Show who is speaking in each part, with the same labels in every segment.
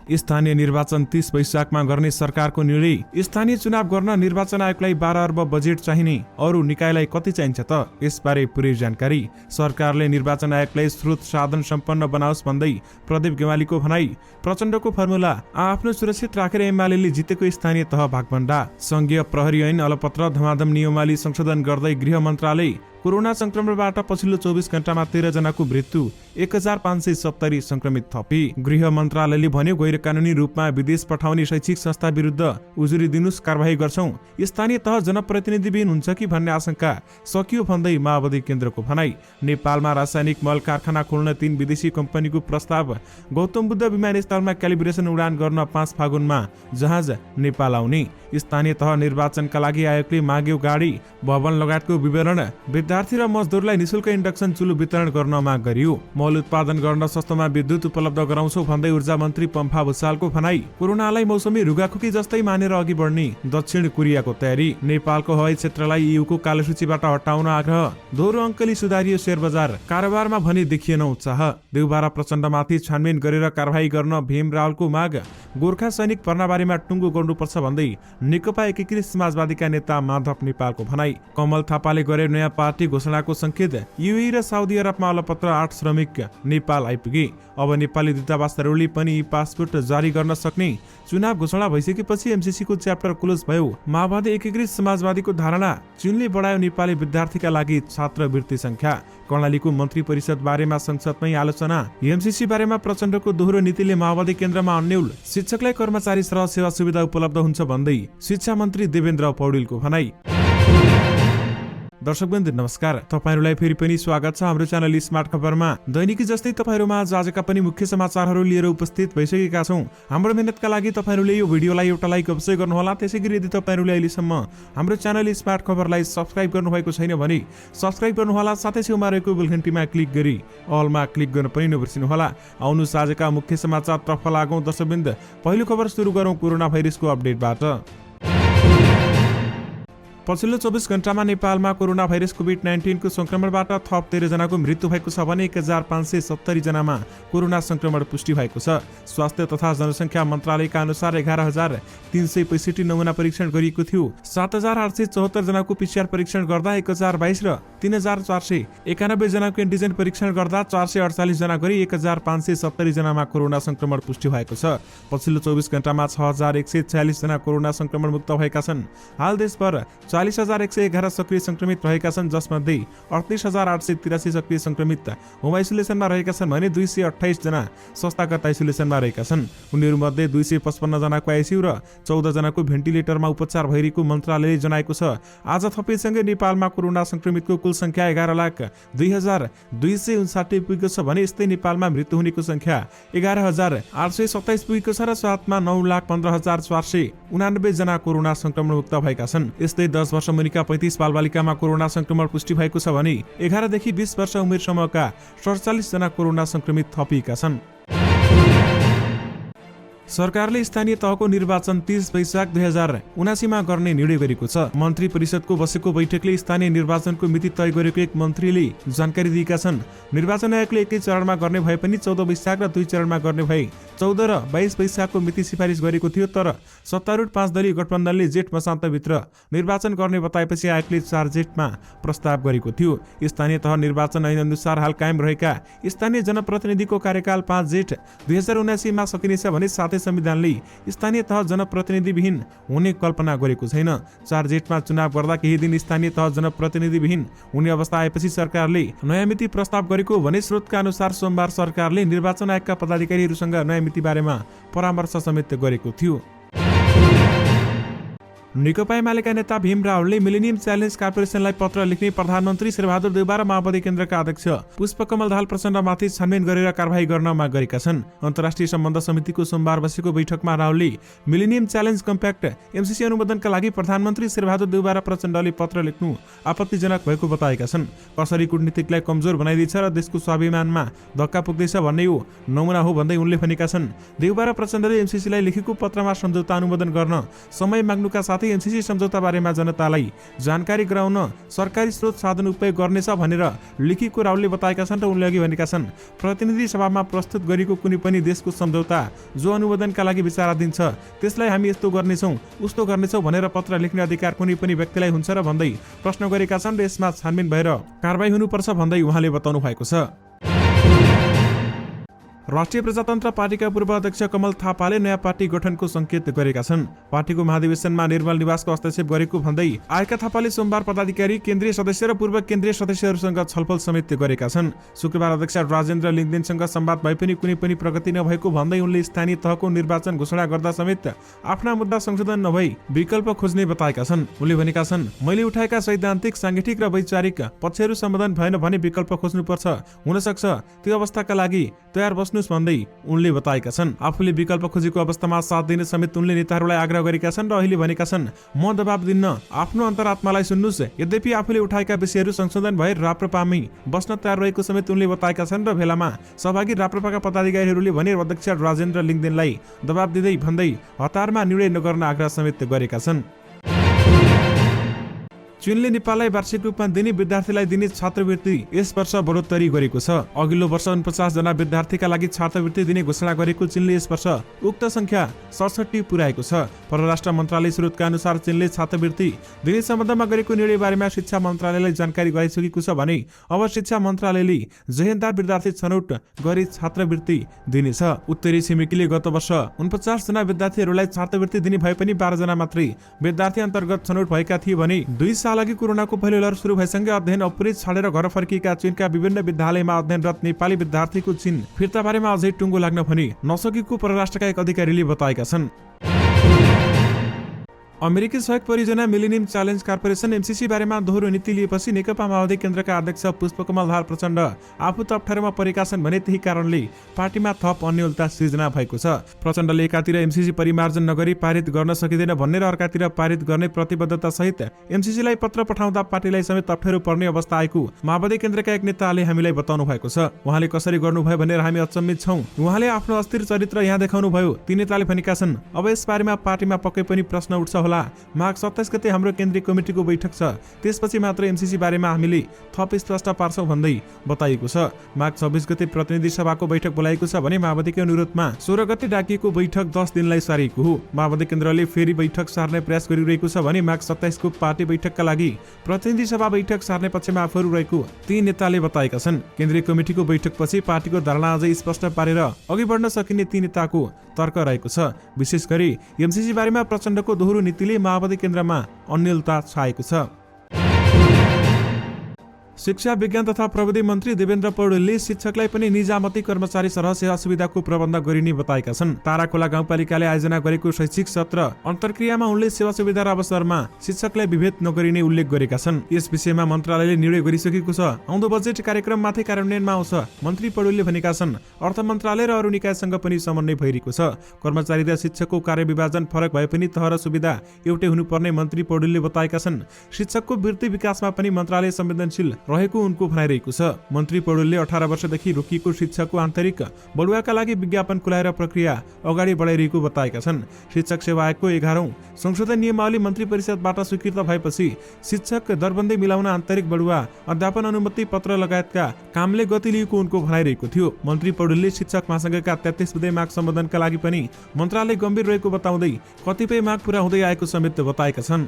Speaker 1: स्थानीय निर्वाचन 30 वैशाखमा गर्ने सरकारको निर्णय। स्थानीय चुनाव गर्न निर्वाचन आयोगलाई 12 अर्ब बजेट चाहिने, अरू निकायलाई कति चाहिन्छ त? यसबारे पुरै जानकारी। सरकारले निर्वाचन आयोगलाई स्रोत साधन सम्पन्न बनाओस् भन्दै प्रदीप गेवालीको भनाई। प्रचण्डको फर्मुला आफ्नो सुरक्षित राखेर एमाले जितेको स्थानीय तह भागभण्डा। संघीय प्रहरी ऐन अलपत्र धमाधम नियमावली संशोधन गर्दै गृह मन्त्रालय। कोरोना संक्रमणबाट पछिल्लो 24 घण्टामा 13 जनाको मृत्यु, 1570 संक्रमित थपी। गृह मन्त्रालयले भन्यो, गैर कानुनी रूपमा विदेश पठाउने शैक्षिक संस्था विरुद्ध उजुरी दिनुस्, कारबाही गर्छौं। स्थानीय तह जनप्रतिनिधिविहीन हुन्छ कि भन्ने आशंका सकियो भन्दै माओवादी केन्द्रको भनाई। नेपालमा रासायनिक मल कारखाना खोल्न 3 विदेशी कम्पनीको प्रस्ताव। गौतम बुद्ध विमानस्थलमा क्यालिब्रेसन उडान गर्न 5 फागुनमा जहाज नेपाल आउने। स्थानीय तह निर्वाचनका लागि आयोगले माग्यो गाडी, भवन लगायतको विवरण। विद्यार्थी र मजदुरलाई निशुल्क इन्डक्सन चुलो वितरण गर्न माग गरियो। मल उत्पादन गर्न सस्तोमा विद्युत उपलब्ध गराउँछौ भन्दै ऊर्जा मन्त्री पम्फा भुसालको भनाई। कोरोनालाई मौसमी रुगाखोकी जस्तै मानेर अघि बढ्ने दक्षिण कोरियाको तयारी। नेपालको हवाई क्षेत्रलाई ईयूको कालो सूचीबाट हटाउन आग्रह। दोहोरो अङ्कले सुधारियो शेयर बजार। कारोबारमा भने देखिएन उत्साह। देउबारा प्रचण्डमाथि छानबिन गरेर कारबाही गर्न भीम रावलको माग। गोर्खा सैनिक भर्नाबारीमा टुङ्गो गर्नुपर्छ भन्दै नेकपा एकीकृत समाजवादीका नेता माधव नेपालको भनाई। कमल थापाले गरे नयाँ पार्टी घोषणाको संकेत। यूएई र साउदी अरबमा अलपत्र 8 श्रमिक नेपाल आइपुगे। अब नेपाली दूतावासहरूले पनि पासपोर्ट जारी गर्न सक्ने। चुनाव घोषणा भइसकेपछि एमसीसीको च्याप्टर क्लोज भयो। माओवादी एकीकृत समाजवादीको धारणा। चीनले बढायो नेपाली विद्यार्थीका लागि छात्रवृत्ति संख्या। कर्णालीको मन्त्री परिषद बारेमा संसदमै आलोचना। एमसीसी बारेमा प्रचण्डको दोहोरो नीतिले माओवादी केन्द्रमा अन्यल। शिक्षकलाई कर्मचारी सरह सेवा सुविधा उपलब्ध हुन्छ भन्दै शिक्षा मन्त्री देवेन्द्र पौडेलको भनाई। दर्शकवृन्द नमस्कार, तपाईहरुलाई फेरि पनि स्वागत छ हाम्रो च्यानल स्मार्ट खबरमा। दैनिकी जस्तै तपाईहरुमा आजका पनि मुख्य समाचारहरू लिएर उपस्थित भइसकेका छौं। हाम्रो मेहनतका लागि तपाईहरुले यो भिडियोलाई एउटा लाइक अवश्य गर्नुहोला। त्यसैगरी यदि तपाईहरुले अहिलेसम्म हाम्रो च्यानल स्मार्ट खबरलाई सब्स्क्राइब गर्नुभएको छैन भने सब्स्क्राइब गर्नुहोला। साथै छेउमा रहेको बेल घण्टीमा क्लिक गरी अलमा क्लिक गर्न पनि नबिर्सिनुहोला। आउनुस् आजका मुख्य समाचारतर्फ लागौं। दर्शकवृन्द, पहिलो खबर सुरु गरौं कोरोना भाइरसको अपडेटबाट। पछिल्लो 24 घण्टामा नेपालमा कोरोना भाइरस कोभिड-19 को संक्रमणबाट थप 13 जनाको मृत्यु भएको छ भने 1570 जनामा कोरोना संक्रमण पुष्टि भएको छ। स्वास्थ्य तथा जनसङ्ख्या मन्त्रालयका अनुसार 11365 नमुना परीक्षण गरिएको थियो। 7874 जनाको पीसीआर परीक्षण गर्दा 1022 र 3491 जनाको एन्टिजेन परीक्षण गर्दा 448 जना गरी 1570 जनामा कोरोना संक्रमण पुष्टि भएको छ। पछिल्लो 24 घण्टामा 6146 जना कोरोना संक्रमण मुक्त भएका छन्। हाल देशभर 40111 सक्रिय संक्रमित रहेका छन्, जसमध्ये 38883 सक्रिय संक्रमित होम आइसोलेसनमा रहेका छन् भने 228 जना संस्थागत आइसोलेसनमा रहेका छन्। उनीहरूमध्ये 255 जनाको आइसियु र 14 जनाको भेन्टिलेटरमा उपचार भइरहेको मन्त्रालयले जनाएको छ। आज थपिसँगै नेपालमा कोरोना संक्रमितको कुल संख्या 11,02,259 पुगेको छ भने यस्तै नेपालमा मृत्यु हुनेको संख्या 11,827 पुगेको छ र साथमा 9,15,489 जना कोरोना संक्रमण मुक्त भएका छन्। यस्तै 10 वर्ष मुनिका 35 बालबालिकामा कोरोना संक्रमण पुष्टि भएको छ भने 11 देखि 20 वर्ष उमेर समूहका 47 जना कोरोना संक्रमित थपिएका छन्। सरकारले स्थानीय तहको निर्वाचन 30 वैशाख 2079 मा गर्ने निर्णय गरेको छ। मन्त्री परिषदको बसेको बैठकले स्थानीय निर्वाचनको मिति तय गरेको एक मन्त्रीले जानकारी दिएका छन्। निर्वाचन आयोगले एकै चरणमा गर्ने भए पनि 14 वैशाख र 2 चरणमा गर्ने भए 14 र 22 वैशाखको मिति सिफारिस गरेको थियो, तर सत्तारूढ 5 दलीय गठबन्धनले जेठ मसान्तभित्र निर्वाचन गर्ने बताएपछि आयोगले 4 जेठमा प्रस्ताव गरेको थियो। स्थानीय तह निर्वाचन ऐन अनुसार हाल कायम रहेका स्थानीय जनप्रतिनिधिको कार्यकाल 5 जेठ 2079 मा सकिनेछ भने साथै संविधानले स्थानीय तह जनप्रतिनिधिविहीन हुने कल्पना गरेको छैन। 4 जेठमा चुनाव गर्दा केही दिन स्थानीय तह जनप्रतिनिधिविहीन हुने अवस्था आएपछि सरकारले नयाँ मिति प्रस्ताव गरेको भने स्रोतका अनुसार सोमबार सरकारले निर्वाचन आयोगका पदाधिकारीहरूसँग नयाँ मिति बारेमा परामर्श समेत गरेको थियो। नेकपा एमालेका नेता भीम रावलले मिलेनियम च्यालेन्ज कर्पोरेसनलाई पत्र लेख्ने प्रधानमन्त्री शेरबहादुर देउबा र माओवादी केन्द्रका अध्यक्ष पुष्पकमल दाहाल प्रचण्डमाथि छानबिन गरेर कारबाही गर्न माग गरेका छन्। अन्तर्राष्ट्रिय सम्बन्ध समितिको सोमबार बसेको बैठकमा रावलले मिलेनियम च्यालेन्ज कम्प्याक्ट एमसीसी अनुमोदनका लागि प्रधानमन्त्री शेरबहादुर देउबा र प्रचण्डले पत्र लेख्नु आपत्तिजनक भएको बताएका छन्। कसरी कूटनीतिकलाई कमजोर बनाइदिन्छ र देशको स्वाभिमानमा धक्का पुग्दैछ भन्ने यो नमुना हो भन्दै उनले भनेका छन्। देउबा र प्रचण्डले एमसीसीलाई लेखेको पत्रमा सम्झौता अनुमोदन गर्न समय माग्नुका साथै साथै एमसीसी सम्झौता बारेमा जनतालाई जानकारी गराउन सरकारी स्रोत साधन उपयोग गर्नेछ भनेर लेखिएको राहुलले बताएका छन् र उनले अघि भनेका छन् प्रतिनिधि सभामा प्रस्तुत गरेको कुनै पनि देशको सम्झौता जो अनुमोदनका लागि विचाराधीन छ त्यसलाई हामी यस्तो गर्नेछौँ उस्तो गर्नेछौँ भनेर पत्र लेख्ने अधिकार कुनै पनि व्यक्तिलाई हुन्छ र भन्दै प्रश्न गरेका छन् र यसमा छानबिन भएर कारबाही हुनुपर्छ भन्दै उहाँले बताउनु भएको छ। राष्ट्रिय प्रजातन्त्र पार्टीका पूर्व अध्यक्ष कमल थापाले नयाँ पार्टी गठनको संकेत गरेका छन्। पार्टीको महाधिवेशनमा निर्मल निवासको हस्तक्षेप गरेको भन्दै आएका थापाले सोमबार पदाधिकारी केन्द्रीय सदस्य र पूर्व केन्द्रीय सदस्यहरूसँग छलफल समेत गरेका छन्। शुक्रबार अध्यक्ष राजेन्द्र लिङ्गदेनसँग संवाद भए पनि कुनै पनि प्रगति नभएको भन्दै उनले स्थानीय तहको निर्वाचन घोषणा गर्दा समेत आफ्ना मुद्दा संशोधन नभई विकल्प खोज्ने बताएका छन्। उनले भनेका छन् मैले उठाएका सैद्धान्तिक सांगठिक र वैचारिक पक्षहरू सम्बोधन भएन भने विकल्प खोज्नुपर्छ, हुन सक्छ त्यो अवस्थाका लागि तयार बस्नुस् भन्दै उनले बताएका छन्। आफूले विकल्प खोजेको अवस्थामा साथ दिन समेत उनले नेताहरूलाई आग्रह गरेका छन् र अहिले भनेका छन् म दबाब दिन्न, आफ्नो अन्तरात्मालाई सुन्नुस्। यद्यपि आफूले उठाएका विषयहरू संशोधन भए राप्रपामै बस्न तयार रहेको समेत उनले बताएका छन् र भेलामा सहभागी राप्रपाका पदाधिकारीहरूले भने अध्यक्ष राजेन्द्र लिङ्गदेनलाई दबाब दिँदै भन्दै हतारमा निर्णय नगर्न आग्रह समेत गरेका छन्। चीनले नेपाललाई वार्षिक रूपमा दिने विद्यार्थीलाई दिने छात्रवृत्ति यस वर्ष बढोत्तरी गरेको छ। अघिल्लो वर्ष 49 जना विद्यार्थीका लागि छात्रवृत्ति दिने घोषणा गरेको चीनले यस वर्ष उक्त संख्या 67 पुर्याएको छ। परराष्ट्र मन्त्रालय स्रोतका अनुसार चीनले छात्रवृत्ति दिने सम्बन्धमा गरेको निर्णय बारेमा शिक्षा मन्त्रालयलाई जानकारी गराइसकेको छ भने अब शिक्षा मन्त्रालयले जहेन्दार विद्यार्थी छनौट गरी छात्रवृत्ति दिनेछ। उत्तरी छिमेकीले गत वर्ष 49 जना विद्यार्थीहरूलाई छात्रवृत्ति दिने भए पनि 12 जना मात्रै विद्यार्थी अन्तर्गत छनौट भएका थिए भने 2 साल अघि कोरोनाको पहिलो लहर सुरु भएसँगै अध्ययन अपुरै छाडेर घर फर्किएका चीनका विभिन्न विद्यालयमा अध्ययनरत नेपाली विद्यार्थीको चीन फिर्ता बारेमा अझै टुङ्गो लाग्न भनी नसकेको परराष्ट्रका एक अधिकारीले बताएका छन्। अमेरिकी सहयोग परियोजना मिलेनियम च्यालेन्ज कर्पोरेसन एमसीसी बारेमा दोहोरो नीति लिएपछि नेकपा माओवादी केन्द्रका अध्यक्ष पुष्पकमल दाहाल प्रचण्ड आफू त अप्ठ्यारोमा परेका छन् भने त्यही कारणले पार्टीमा थप अन्योलता सृजना भएको छ। प्रचण्डले एकातिर एमसीसी परिमार्जन नगरी पारित गर्न सकिँदैन भन्ने र अर्कातिर पारित गर्ने प्रतिबद्धता सहित एमसीसीलाई पत्र पठाउँदा पार्टीलाई समेत अप्ठ्यारो पर्ने अवस्था आएको माओवादी केन्द्रका एक नेताले हामीलाई बताउनु भएको छ। उहाँले कसरी गर्नुभयो भनेर हामी अचम्मित छौं। उहाँले आफ्नो अस्थिर चरित्र यहाँ देखाउनु भयो। ती नेताले भनेका छन् अब यस बारेमा पार्टीमा पक्कै पनि प्रश्न उठ्छ होला। माघ 27 गते हाम्रो केन्द्रीय कमिटीको बैठक छ, त्यसपछि मात्र एमसीसी बारेमा हामीले थप स्पष्ट पार्छौं भन्दै बताइएको छ। माघ 26 गते प्रतिनिधि सभाको बैठक बोलाएको छ भने माओवादीको अनुरोधमा 16 गते डाकिएको बैठक 10 दिनलाई सारिएको हो। माओवादी केन्द्रले फेरि बैठक सार्ने प्रयास गरिरहेको छ भने माघ 27 को पार्टी बैठकका लागि प्रतिनिधि सभा बैठक सार्ने पक्षमा आफूहरू रहेको ती नेताले बताएका छन्। केन्द्रीय कमिटीको बैठकपछि पार्टीको धारणा अझै स्पष्ट पारेर अघि बढ्न सकिने ती नेताको तर्क रहेको छ। विशेष गरी एमसीसी बारेमा प्रचण्डको दोहोरो नीतिले माओवादी केन्द्रमा अन्यलता छाएको छ। शिक्षा विज्ञान तथा प्रविधि मन्त्री देवेन्द्र पौडेलले शिक्षकलाई पनि निजामती कर्मचारी सरह सेवा सुविधाको प्रबन्ध गरिने बताएका छन्। ताराखोला गाउँपालिकाले आयोजना गरेको शैक्षिक सत्र अन्तर्क्रियामा उनले सेवा सुविधा र अवसरमा शिक्षकलाई विभेद नगरिने उल्लेख गरेका छन्। यस विषयमा मन्त्रालयले निर्णय गरिसकेको छ। आउँदो बजेट कार्यक्रममाथि कार्यान्वयनमा आउँछ। मन्त्री पौडेलले भनेका छन् अर्थ मन्त्रालय र अरू निकायसँग पनि समन्वय भइरहेको छ। कर्मचारी र शिक्षकको कार्यविभाजन फरक भए पनि तह र सुविधा एउटै हुनुपर्ने मन्त्री पौडेलले बताएका छन्। शिक्षकको वृत्ति विकासमा पनि मन्त्रालय संवेदनशील रहेको उनको भनाइरहेको छ। मन्त्री पौडेलले 18 वर्षदेखि रोकिएको शिक्षकको आन्तरिक बढुवाका लागि विज्ञापन खुलाएर प्रक्रिया अगाडि बढाइरहेको बताएका छन्। शिक्षक सेवा आयोगको 11औं संशोधन नियमावली मन्त्री परिषदबाट स्वीकृत भएपछि शिक्षक दरबन्दी मिलाउन आन्तरिक बढुवा अध्यापन अनुमति पत्र लगायतका कामले गति लिएको उनको भनाइरहेको थियो। मन्त्री पौडेलले शिक्षक महासंघका 33 बुँदे माग सम्बोधनका लागि पनि मन्त्रालय गम्भीर रहेको बताउँदै कतिपय माग पूरा हुँदै आएको समेत बताएका छन्।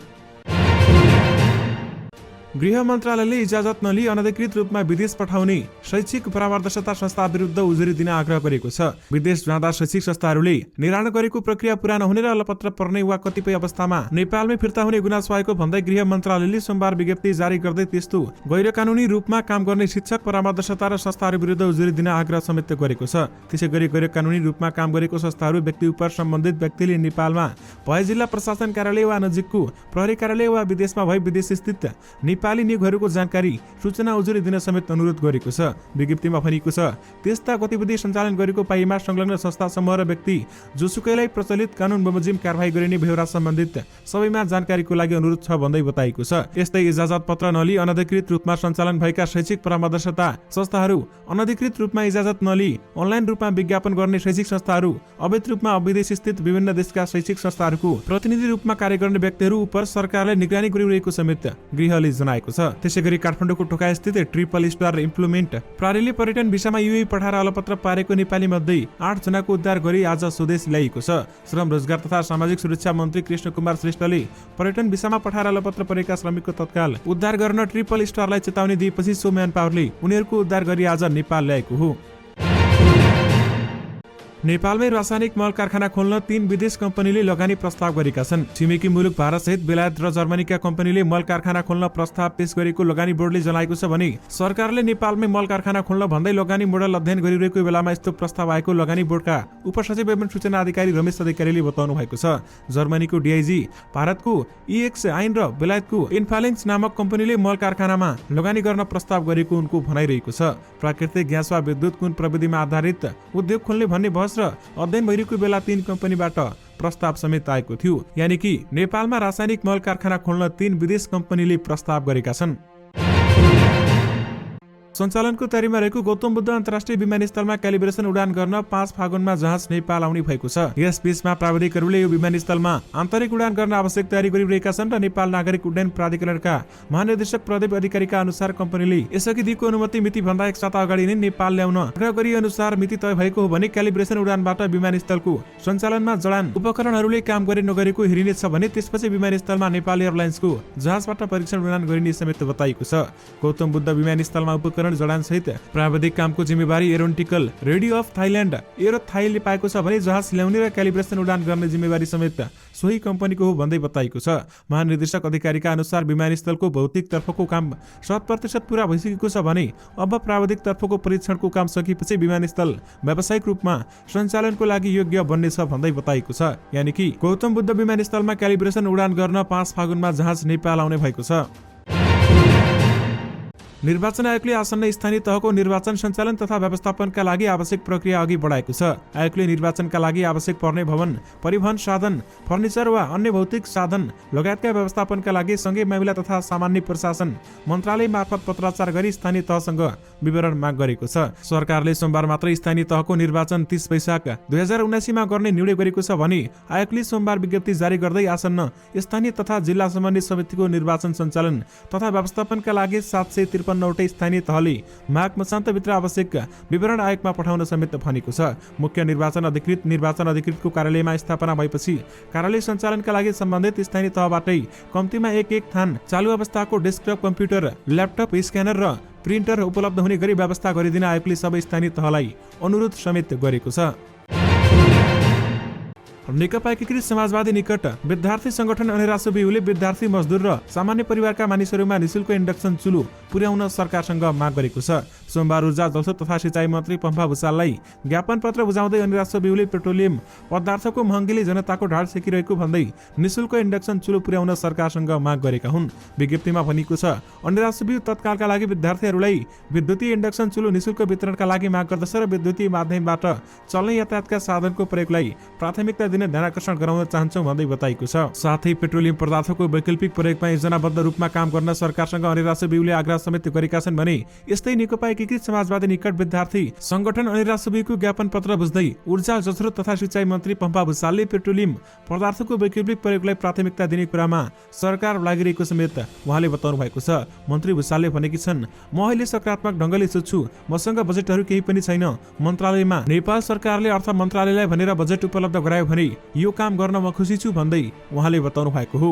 Speaker 1: गृह मन्त्रालयले इजाजत नलिई अनधिकृत रूपमा विदेश पठाउने शैक्षिक परामर्शदाता संस्था विरुद्ध उजुरी दिन आग्रह गरेको छ। विदेश जाँदा शैक्षिक संस्थाहरूले निर्माण गरेको प्रक्रिया पूरा नहुने र अलपत्र पर्ने वा कतिपय अवस्थामा नेपालमै फिर्ता हुने गुनासो आएको भन्दै गृह मन्त्रालयले सोमबार विज्ञप्ति जारी गर्दै त्यस्तो गैर कानूनी रूपमा काम गर्ने शिक्षक परामर्शदाता र संस्थाहरू विरुद्ध उजुरी दिन आग्रह समेत गरेको छ। त्यसैगरी गैर कानूनी रूपमा काम गरेको संस्थाहरू व्यक्ति उप सम्बन्धित व्यक्तिले नेपालमा भए जिल्ला प्रशासन कार्यालय वा नजिकको प्रहरी कार्यालय वा विदेशमा भए विदेश स्थित नेपाली नेपाली नियोगहरूको जानकारी सूचना उजुरी दिन समेत अनुरोध गरेको छ। विज्ञप्तिमा भनिएको छ त्यस्ता गतिविधि सञ्चालन गरेको पाइएमा संलग्न संस्था समूह र व्यक्ति जोसुकैलाई प्रचलित कानुन बमोजिम कारबाही गरिने बेहोरा सम्बन्धित सबैमा जानकारीको लागि अनुरोध छ भन्दै बताएको छ। यस्तै इजाजत पत्र नलिई अनधिकृत रूपमा सञ्चालन भएका शैक्षिक परामर्शदाता संस्थाहरू, अनधिकृत रूपमा इजाजत नलिई अनलाइन रूपमा विज्ञापन गर्ने शैक्षिक संस्थाहरू, अवैध रूपमा विदेश स्थित विभिन्न देशका शैक्षिक संस्थाहरूको प्रतिनिधि रूपमा कार्य गर्ने व्यक्तिहरू उप सरकारले निगरानी गरिरहेको समेत गृहले जनाएको छ। त्यसैगरी काठमाडौँको टोका स्थित ट्रिपल स्टार इम्प्लिमेन्ट प्रहरीले पर्यटन भिसामा युए पठाएर अलपत्र पारेको नेपाली मध्ये 8 जनाको उद्धार गरी आज स्वदेश ल्याइएको छ। श्रम रोजगार तथा सामाजिक सुरक्षा मन्त्री कृष्ण कुमार श्रेष्ठले पर्यटन भिसामा पठाएर अलपत्र परेका श्रमिकको तत्काल उद्धार गर्न ट्रिपल स्टारलाई चेतावनी दिएपछि सो म्यान पावरले उनीहरूको उद्धार गरी आज नेपाल ल्याएको हो। नेपालमै रासायनिक मल कारखाना खोल्न 3 विदेश कम्पनीले लगानी प्रस्ताव गरेका छन्। छिमेकी मुलुक भारत सहित बेलायत र जर्मनीका कम्पनीले मल कारखाना खोल्न प्रस्ताव पेश गरेको लगानी बोर्डले जनाएको छ भने सरकारले नेपालमै मल कारखाना खोल्न भन्दै लगानी मोडल अध्ययन गरिरहेको बेलामा यस्तो प्रस्ताव आएको लगानी बोर्डका उपसचिव एवं सूचना अधिकारी रमेश अधिकारीले बताउनु भएको छ। जर्मनीको डिआइजी, भारतको इएक्स आइन र बेलायतको इन्फालिङ्स नामक कम्पनीले मल कारखानामा लगानी गर्न प्रस्ताव गरेको उनको भनाइरहेको छ। प्राकृतिक ग्यास वा विद्युत कुन प्रविधिमा आधारित उद्योग खोल्ने भन्ने बहस र अध्ययन भइरहेको बेला 3 कम्पनीबाट प्रस्ताव समेत आएको थियो। यानि कि नेपालमा रासायनिक मल कारखाना खोल्न 3 विदेश कम्पनीले प्रस्ताव गरेका छन्। सञ्चालनको तयारीमा रहेको गौतम बुद्ध अन्तर्राष्ट्रिय विमानस्थलमा क्यालिब्रेसन उडान गर्न 5 फागुनमा जहाज नेपाल आउने भएको छ। यस बीचमा प्राविधिकहरूले यो विमानस्थलमा आन्तरिक उडान गर्न आवश्यक तयारी गरिरहेका छन् र नेपाल नागरिक उड्डयन प्राधिकरणका महानिर्देशक प्रदीप अधिकारीका अनुसार कम्पनीले यसअघि दिएको अनुमति मिति भन्दा 1 साता अगाडि नै नेपाल ल्याउन आग्रह गरी अनुसार मिति तय भएको हो भने क्यालिब्रेसन उडानबाट विमानस्थलको सञ्चालनमा जडान उपकरणहरूले काम गरे नगरेको हेरिनेछ भने त्यसपछि विमानस्थलमा नेपाल एयरलाइन्सको जहाजबाट परीक्षण उडान गरिने समेत बताइएको छ। गौतम बुद्ध विमानस्थलमा उपकरण जडान सहित प्राविधिक कामको जिम्मेवारी aeronautical radio of Thailand aero थाइले पाएको छ भने जहाज ल्याउने र क्यालिब्रेसन उडान गर्ने जिम्मेवारी समेत सोही कम्पनीको हो भन्दै बताइएको छ। महानिर्देशक अधिकारीका अनुसार विमानस्थलको भौतिक तर्फको काम 100% पूरा भइसकेको छ भने अब प्राविधिक तर्फको परीक्षणको काम सकिएपछि विमानस्थल व्यावसायिक रूपमा सञ्चालनको लागि योग्य बन्नेछ भन्दै बताइएको छ। यानि कि गौतम बुद्ध विमानस्थलमा क्यालिब्रेसन उडान गर्न 5 फागुनमा जहाज नेपाल आउने भएको छ। निर्वाचन आयोगले आसन्न स्थानीय तहको निर्वाचन सञ्चालन तथा व्यवस्थापनका लागि आवश्यक प्रक्रिया अघि बढाएको छ। आयोगले निर्वाचनका लागि आवश्यक पर्ने भवन, परिवहन साधन, फर्निचर वा अन्य भौतिक साधन लगायतका व्यवस्थापनका लागि सँगै मामिला तथा सामान्य प्रशासन मन्त्रालय मार्फत पत्राचार गरी स्थानीय तहसँग विवरण माग गरेको छ। सरकारले सोमबार मात्र स्थानीय तहको निर्वाचन 30 वैशाख 2079 मा गर्ने निर्णय गरेको छ भने आयोगले सोमबार विज्ञप्ति जारी गर्दै आसन्न स्थानीय तथा जिल्ला समन्वय समितिको निर्वाचन सञ्चालन तथा व्यवस्थापनका लागि 753 स्थानीय तहले माघ मसान्तभित्र आवश्यक विवरण आयोगमा पठाउन समेत भनेको छ। मुख्य निर्वाचन अधिकृतको कार्यालयमा स्थापना भएपछि कार्यालय सञ्चालनका लागि सम्बन्धित स्थानीय तहबाटै कम्तीमा एक थान चालु अवस्थाको डेस्कटप कम्प्युटर, ल्यापटप, स्क्यानर र प्रिन्टर उपलब्ध हुने गरी व्यवस्था गरिदिन आयोगले सबै स्थानीय तहलाई अनुरोध समेत गरेको छ। नेकपा एकीकृत समाजवादी निकट विद्यार्थी संगठन अनिरासो बिहुले विद्यार्थी, मजदुर र सामान्य परिवारका मानिसहरूमा निशुल्क इन्डक्सन चुलो पुर्याउन सरकारसँग माग गरेको छ। सोमबार ऊर्जा, जलस्रोत तथा सिँचाइ मन्त्री पम्फा भुसाललाई ज्ञापन पत्र बुझाउँदै अनिरासो बिहुले पेट्रोलियम पदार्थको महँगीले जनताको ढाड सेकिरहेको भन्दै निशुल्क इन्डक्सन चुलो पुर्याउन सरकारसँग माग गरेका हुन्। विज्ञप्तिमा भनिएको छ अनिरासो बिहु तत्कालका लागि विद्यार्थीहरूलाई विद्युतीय इन्डक्सन चुलो निशुल्क वितरणका लागि माग गर्दछ र विद्युतीय माध्यमबाट चल्ने यातायातका साधनको प्रयोगलाई प्राथमिकता दिन ध्यानाकर्षण गराउन चाहन्छौँ भन्दै बताइएको छ। साथै पेट्रोलियम पदार्थको वैकल्पिक प्रयोगमा योजनाबद्ध रूपमा काम गर्न सरकारसँग अनिरासो बिहुले आग्रह समेत गरेका छन् भने यस्तै नेकपा एकीकृत समाजवादी निकट विद्यार्थी संगठन अनिरासो बिहुको ज्ञापन पत्र बुझ्दै ऊर्जा, जलस्रोत तथा सिँचाइ मन्त्री पम्फा भुसालले पेट्रोलियम पदार्थको वैकल्पिक प्रयोगलाई प्राथमिकता दिने कुरामा सरकार लागिरहेको समेत उहाँले बताउनु भएको छ। मन्त्री भुसालले भनेकी छन्, म अहिले सकारात्मक ढङ्गले सोच्छु, मसँग बजेटहरू केही पनि छैन। मन्त्रालयमा नेपाल सरकारले अर्थ मन्त्रालयलाई भनेर बजेट उपलब्ध गरायो भने यो काम गर्न म खुसी छु भन्दै उहाँले बताउनु भएको हो।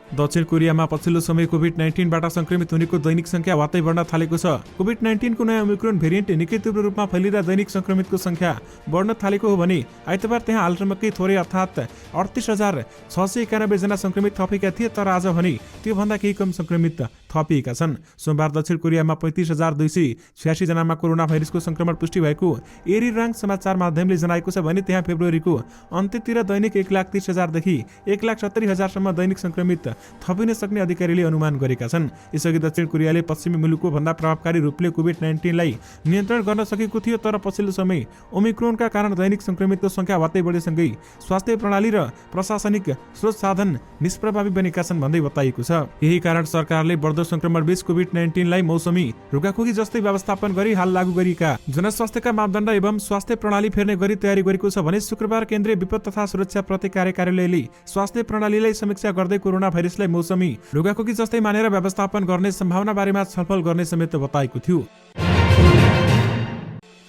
Speaker 1: दक्षिण कोरियामा पछिल्लो समय कोभिड-19बाट संक्रमित हुनेको दैनिक संख्या वात्तै बढ्न थालेको छ। कोभिड-19 को नयाँ ओमिक्रोन भेरिएन्ट निकै तीव्र रूपमा फैलिँदा दैनिक संक्रमितको संख्या बढ्न थालेको हो भने आइतबार त्यहाँ हालसम्मकै थोरै अर्थात् 38,691 जना संक्रमित थपेका थिए, तर आज भने त्योभन्दा केही कम संक्रमित थपिएका छन्। सोमबार दक्षिण कोरियामा 35,286 जनामा कोरोना भाइरसको संक्रमण पुष्टि भएको एरिराङ समाचार माध्यमले जनाएको छ भने त्यहाँ फेब्रुअरीको अन्त्यतिर दैनिक 1,30,000 देखि 1,70,000 सम्म दैनिक संक्रमित थपिन सक्ने अधिकारीले अनुमान गरेका छन्। यसअघि दक्षिण कोरियाले पश्चिमी मुलुकको भन्दा प्रभावकारी रूपले कोभिड-19 लाई नियन्त्रण गर्न सकेको थियो, तर पछिल्लो समय ओमिक्रोनका कारण दैनिक संक्रमितको संख्या भत्तै बढेसँगै स्वास्थ्य प्रणाली र प्रशासनिक स्रोत साधन निष्प्रभावी बनेका छन् भन्दै बताइएको छ। यही कारण सरकारले बढ्दो संक्रमण बीच कोभिड-19 लाई मौसमी रुगाखोकी जस्तै व्यवस्थापन गरी हाल लागू गरिएका जनस्वास्थ्यका मापदण्ड एवं स्वास्थ्य प्रणाली फेर्ने गरी तयारी गरेको छ भने शुक्रबार केन्द्रीय विपद तथा सुरक्षा प्रतिकार कार्यालयले स्वास्थ्य प्रणालीलाई समीक्षा गर्दै कोरोना भाइरसलाई मौसमी रुगाखोकी जस्तै मानेर व्यवस्थापन गर्ने सम्भावना बारेमा छलफल गर्ने समेत बताएको थियो।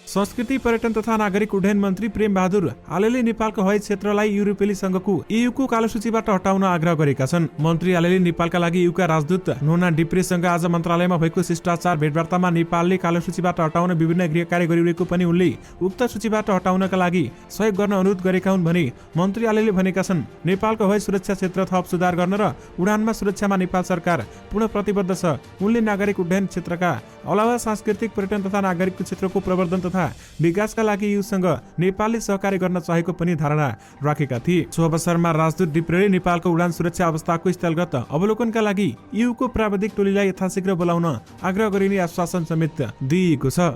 Speaker 1: संस्कृति पर्यटन तथा नागरिक उड्डयन मन्त्री प्रेम बहादुर आलेले नेपालको हवाई क्षेत्रलाई युरोपेली संघको EU कालो सूचीबाट हटाउन आग्रह गरेका छन्। मन्त्री आलेले नेपालका लागि EU का राजदूत नोना डिप्रेसँग आज मन्त्रालयमा भएको शिष्टाचार भेटवार्तामा नेपालले कालो सूचीबाट हटाउन विभिन्न गृह कार्य गरिरहेको पनि उनले उक्त सूचीबाट हटाउनका लागि सहयोग गर्न अनुरोध गरेका हुन् भने मन्त्री आलेले भनेका छन् नेपालको हवाई सुरक्षा क्षेत्र थप सुधार गर्न र उडानमा सुरक्षामा नेपाल सरकार पूर्ण प्रतिबद्ध छ। उनले नागरिक उड्डयन क्षेत्रका अलावा सांस्कृतिक पर्यटन तथा नागरिक क्षेत्रको प्रवर्धन तथा विकासका लागि EUसँग नेपालले सहकार्य गर्न चाहेको पनि धारणा राखेका थिए। सो अवसरमा राजदूत डिप्रेले नेपालको उडान सुरक्षा अवस्थाको स्थलगत अवलोकनका लागि EU को प्राविधिक टोलीलाई यथाशीघ्र बोलाउन आग्रह गरिने आश्वासन समेत दिएको छ।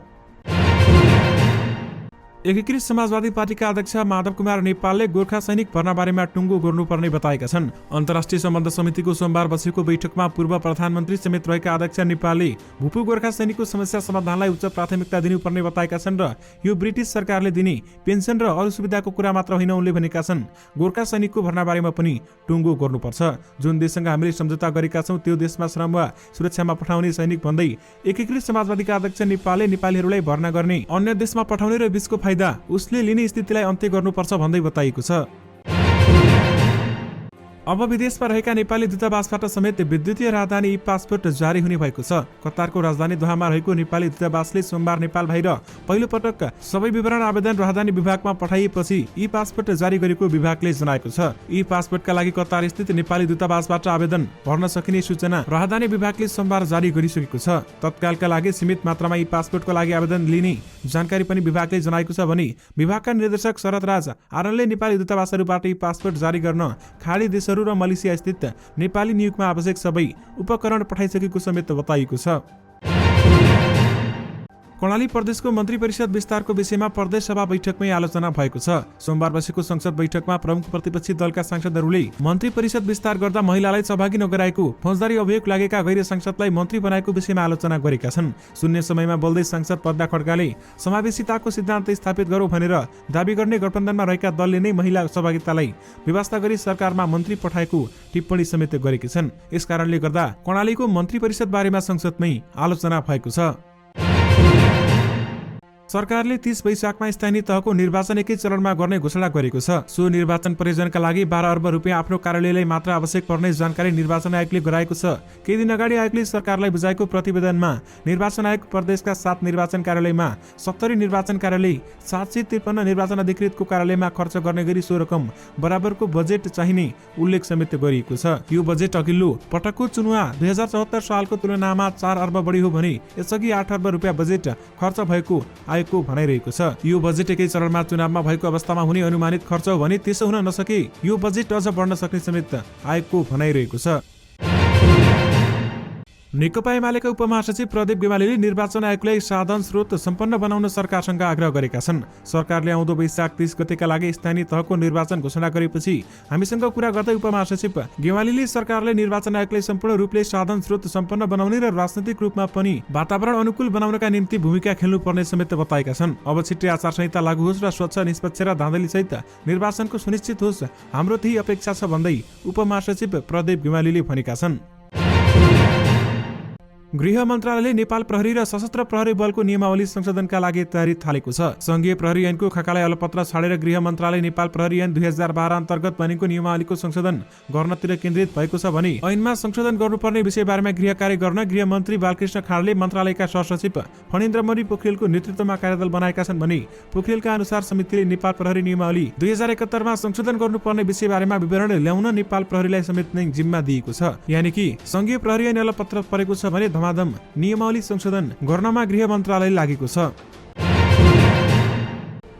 Speaker 1: एकीकृत समाजवादी पार्टीका अध्यक्ष माधव कुमार नेपालले गोर्खा सैनिक भर्ना बारेमा टुङ्गो गर्नुपर्ने बताएका छन्। अन्तर्राष्ट्रिय सम्बन्ध समितिको सोमबार बसेको बैठकमा पूर्व प्रधानमन्त्री समेत रहेका अध्यक्ष नेपालले भूपू गोर्खा सैनिकको समस्या समाधानलाई उच्च प्राथमिकता दिनुपर्ने बताएका छन् र यो ब्रिटिस सरकारले दिने पेन्सन र अरू सुविधाको कुरा मात्र होइन उनले भनेका छन् गोर्खा सैनिकको भर्ना बारेमा पनि टुङ्गो गर्नुपर्छ। जुन देशसँग हामीले सम्झौता गरेका छौं त्यो देशमा श्रम वा सुरक्षामा पठाउने सैनिक भन्दै एकीकृत समाजवादीका अध्यक्ष नेपालले नेपालीहरूलाई भर्ना गर्ने अन्य देशमा पठाउने र बीचको उसले लिने स्थितिलाई अन्त्य गर्नुपर्छ भन्दै बताइएको छ। अब विदेशमा रहेका नेपाली दूतावासबाट समेत विद्युतीय राजधानी ई पासपोर्ट जारी हुने भएको छ। कतारको राजधानी दोहामा रहेको नेपाली दूतावासले सोमबार नेपाल बाहिर पहिलो पटक सबै विवरण आवेदन राजधानी विभागमा पठाइएपछि ई पासपोर्ट जारी गरेको विभागले जनाएको छ। ई पासपोर्टका लागि कतार स्थित नेपाली दूतावासबाट आवेदन भर्न सकिने सूचना राजधानी विभागले सोमबार जारी गरिसकेको छ। तत्कालका लागि सीमित मात्रामा ई पासपोर्टको लागि आवेदन लिने जानकारी पनि विभागले जनाएको छ भने विभागका निर्देशक शरद राज आरनले नेपाली दूतावासहरूबाट ई पासपोर्ट जारी गर्न खाडी देशहरू र मलेसिया स्थित नेपाली नियोगमा आवश्यक सबै उपकरण पठाइसकेको समेत बताइएको छ। कर्णाली प्रदेशको मन्त्री परिषद विस्तारको विषयमा प्रदेश सभा बैठकमै आलोचना भएको छ। सोमबार बसेको संसद बैठकमा प्रमुख प्रतिपक्षी दलका सांसदहरूले मन्त्री परिषद विस्तार गर्दा महिलालाई सहभागी नगराएको फौजदारी अभियोग लागेका गैर सांसदलाई मन्त्री बनाएको विषयमा आलोचना गरेका छन्। शून्य समयमा बोल्दै सांसद पद्मा खड्काले समावेशिताको सिद्धान्त स्थापित गरौँ भनेर दाबी गर्ने गठबन्धनमा रहेका दलले नै महिला सहभागितालाई व्यवस्था गरी सरकारमा मन्त्री पठाएको टिप्पणी समेत गरेकी छन्। यसकारणले गर्दा कर्णालीको मन्त्री परिषद बारेमा संसदमै आलोचना भएको छ। सरकारले 30 वैशाखमा स्थानीय तहको निर्वाचन एकै चरणमा गर्ने घोषणा गरेको छ। सो निर्वाचन प्रयोजनका लागि 12 अर्ब रुपियाँ आफ्नो कार्यालयलाई मात्र आवश्यक पर्ने जानकारी निर्वाचन आयोगले गराएको छ। केही दिन अगाडि आयोगले सरकारलाई बुझाएको प्रतिवेदनमा निर्वाचन आयोग प्रदेशका 7 निर्वाचन कार्यालयमा 70 निर्वाचन कार्यालय 753 निर्वाचन अधिकृतको कार्यालयमा खर्च गर्ने गरी सो रकम बराबरको बजेट चाहिने उल्लेख समेत गरिएको छ। यो बजेट अघिल्लो पटकको चुनाव 2074 सालको तुलनामा 4 अर्ब बढी हो भने यसअघि 8 अर्ब रुपियाँ बजेट खर्च भएको को भनाइरहेको छ। यो बजेट एकै चरणमा चुनावमा भएको अवस्थामा हुने अनुमानित खर्च हो भने त्यसो हुन नसके यो बजेट अझ बढ्न सक्ने समेत आयोगको भनाइरहेको छ। नेकपा एमालेका उपमहासचिव प्रदीप गेवालीले निर्वाचन आयोगलाई साधन स्रोत सम्पन्न बनाउन सरकारसँग आग्रह गरेका छन्। सरकारले आउँदो वैशाख 30 गतेका लागि स्थानीय तहको निर्वाचन घोषणा गरेपछि हामीसँग कुरा गर्दै उपमहासचिव गेवालीले सरकारले निर्वाचन आयोगलाई सम्पूर्ण रूपले साधन स्रोत सम्पन्न बनाउने र राजनैतिक रूपमा पनि वातावरण अनुकूल बनाउनका निम्ति भूमिका खेल्नुपर्ने समेत बताएका छन्। अब छिट्टै आचार संहिता लागू होस् र स्वच्छ निष्पक्ष र धाँधली सहित निर्वाचनको सुनिश्चित होस्, हाम्रो त्यही अपेक्षा छ भन्दै उपमहासचिव प्रदीप गेवालीले भनेका छन्। गृह मन्त्रालयले नेपाल प्रहरी र सशस्त्र प्रहरी बलको नियमावली संशोधनका लागि तयारी थालेको छ। संघीय प्रहरी ऐनको खकालाई अलपत्र छाडेर गृह मन्त्रालय नेपाल प्रहरी ऐन 2012 अन्तर्गत बनेको नियमावलीको संशोधन गर्नतिर केन्द्रित भएको छ भने ऐनमा संशोधन गर्नुपर्ने विषयबारेमा गृह कार्य गर्न गृह मन्त्री बालकृष्ण खाँडले मन्त्रालयका सहसचिव फणेन्द्रमणि पोखरेलको नेतृत्वमा कार्यदल बनाएका छन् भने पोखरेलका अनुसार समितिले नेपाल प्रहरी नियमावली 2071 मा संशोधन गर्नुपर्ने विषयबारेमा विवरण ल्याउन नेपाल प्रहरीलाई समेत नै जिम्मा दिएको छ। यानि कि संघीय प्रहरी ऐन अलपत्र परेको छ भने धमाधम नियमावली संशोधन गर्नमा गृह मन्त्रालय लागेको छ।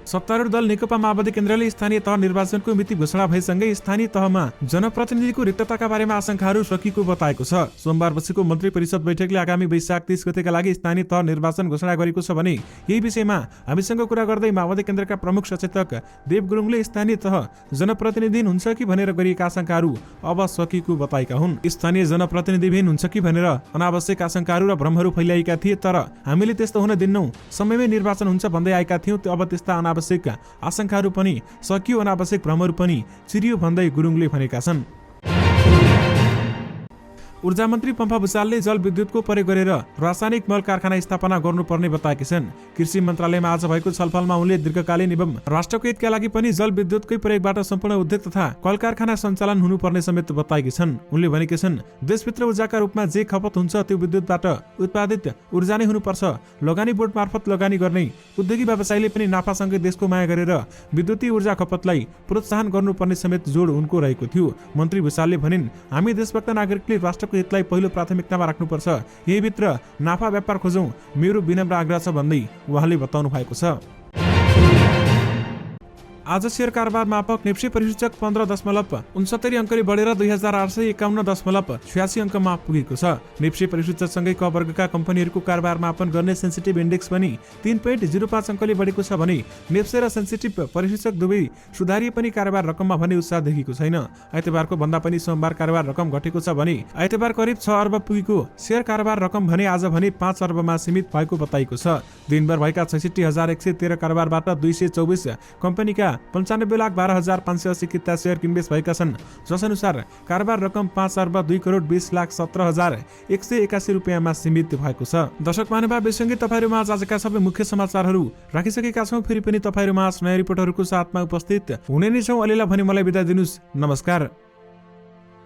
Speaker 1: सत्तारूढ दल नेकपा माओवादी केन्द्रले स्थानीय तह निर्वाचनको मिति घोषणा भएसँगै स्थानीय तहमा जनप्रतिनिधिको रिक्तताका बारेमा आशंकाहरू सकिएको बताएको छ। सोमबार बसेको मन्त्री परिषद बैठकले आगामी वैशाख 30 गतेका लागि स्थानीय तह निर्वाचन घोषणा गरेको छ भने यही विषयमा हामीसँग कुरा गर्दै माओवादी केन्द्रका प्रमुख सचेतक देव गुरुङले स्थानीय तह जनप्रतिनिधिहीन हुन्छ कि भनेर गरिएका आशंकाहरू अब सकिएको बताएका हुन्। स्थानीय जनप्रतिनिधिहीन हुन्छ कि भनेर अनावश्यक आशंकाहरू र भ्रमहरू फैलाएका थिए, तर हामीले त्यस्तो हुन दिन्नौ, समयमै निर्वाचन हुन्छ भन्दै आएका थियौं। अब त्यस्ता अनावश्यक आशंकाहरू पनि सकियो, अनावश्यक भ्रमहरू पनि चिरियो भन्दै गुरुङले भनेका छन्। ऊर्जा मन्त्री पम्फा भुसालले जलविद्युतको प्रयोग गरेर रासायनिक मल कारखाना स्थापना गर्नुपर्ने बताएकी छन्। कृषि मन्त्रालयमा आज भएको छलफलमा उनले दीर्घकालीन एवं राष्ट्रको हितका लागि पनि जलविद्युतकै प्रयोगबाट सम्पूर्ण उद्योग तथा कल कारखाना सञ्चालन हुनुपर्ने समेत बताएकी छन्। उनले भनेकी छन्, देशभित्र ऊर्जाका रूपमा जे खपत हुन्छ त्यो विद्युतबाट उत्पादित ऊर्जा नै हुनुपर्छ। लगानी बोर्ड मार्फत लगानी गर्ने उद्योगी व्यवसायीले पनि नाफासँगै देशको माया गरेर विद्युतीय ऊर्जा खपतलाई प्रोत्साहन गर्नुपर्ने समेत जोड उनको रहेको थियो। मन्त्री भुसालले भनिन्, हामी देशभक्त नागरिकले राष्ट्रको हितलाई पहिलो प्राथमिकतामा राख्नुपर्छ, यही भित्र नाफा व्यापार खोजौं, मेरो विनम्र आग्रह छ भन्दै उहाँले बताउनु भएको छ। आज शेयर कारोबार मापक नेप्सी परिसूचक 15.69 अङ्कले बढेर 2851.86 अङ्कमा पुगेको छ। नेप्सी परिसूचकसँगै क वर्गका कम्पनीहरूको कारोबार मापन गर्ने सेन्सिटिभ इन्डेक्स पनि 3.05 अङ्कले बढेको छ भने नेप्से र सेन्सिटिभ परिसूचक दुवै सुधारिए पनि कारोबार रकममा भने उत्साह देखिएको छैन। आइतबारको भन्दा पनि सोमबार कारोबार रकम घटेको छ भने आइतबार करिब 6 अर्ब पुगेको शेयर कारोबार रकम भने आज भने 5 अर्बमा सीमित भएको बताइएको छ। दिनभर भएका 66,113 कारोबारबाट 224 कम्पनीका 95,12,580 किता शेयर किनबेच भएका छन्, जसअनुसार कारोबार रकम 5,20,20,17,181 रुपियाँमा सीमित भएको छ। दर्शक महानुभाव, यससँगै तपाईहरुमा आजका सबै मुख्य समाचारहरू राखिसकेका छौं। फेरि पनि तपाईहरुमा नयाँ रिपोर्टहरूको साथमा उपस्थित हुने नै छौं। अहिलेलाई भने मलाई बिदा दिनुस्। नमस्कार।